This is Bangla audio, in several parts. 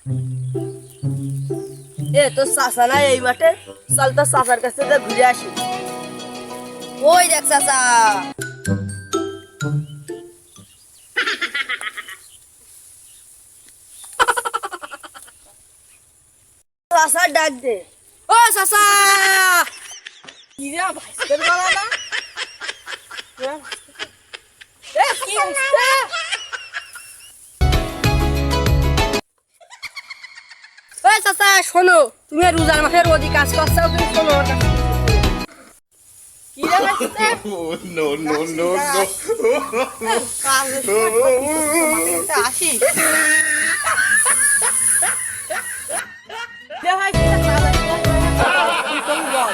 এ তোর চাচা না এই মাঠে, চল তোর চাচার কাছ থেকে ঘুরে আসি। ওই দেখ চাচা, চাচার ডাক দে। ও চাচা, কি রে ভাইস্তের গলা না? এ কি হচ্ছে? ওই চাচা শোনো, তুমি রোজার মাসে রোজই কাজ করছো, তুমি শোনো আমার কাছে। কি রে ভাইস্তে? Oh, no, no, no, no. কাজের সময় মাঠে ঘাটে আসিস। রে ভাইস্তে, কাজের সময় কি করবি বল?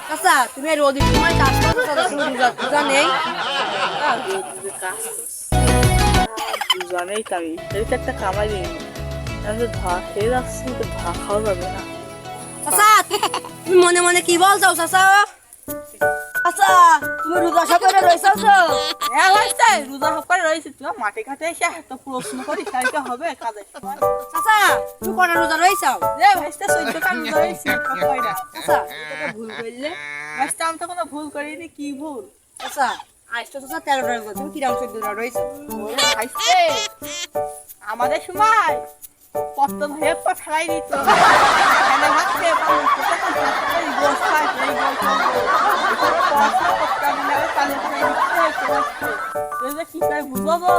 চাচা তুমি রোজই সময় কাজ করছো, চাচা তুমি রোজা নেই। দুজনেই কামি এই তো একটা কামাই দিই আমি তো ধা খেয়ে যাচ্ছি তো ধা খাওয়া যাবে না চাচা তুমি মনে মনে কি বলছো চাচা? চাচা তুমি রোজা সব করে রয়েছো তো? হ্যাঁ ভাইস্তে রোজা হক করে রয়েছে তুই মাঠে ঘাটে এসে এত প্রশ্ন করিস তাই তো হবে কাজের সময় চাচা তুমি কটা রোজা রয়েছো? রে ভাইস্তে 14 টা রোজা রয়েছে কয়টা চাচা এটা ভুল করলে। ভাইস্তে আমি তো কোনো ভুল করিনি কি ভুল চাচা আজ তো চাচা 13টা রোজা, তুমি কিরকম 14টা রয়েছো? ওরে ভাইস্তে আমাদের সময় কত ভাইয়ে পা ফেলাই দিত এখানে ভাত খেয়ে পাবো তখন এই গোস খাই এই গোস পড়াশোনা করতাম না কাজে ফেলাই দিচ্ছে কি করে বুঝবো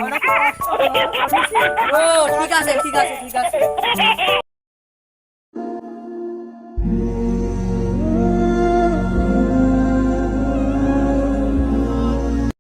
আমরা কি পড়াশোনা করেছি ও ঠিক আছে ঠিক আছে ঠিক আছে।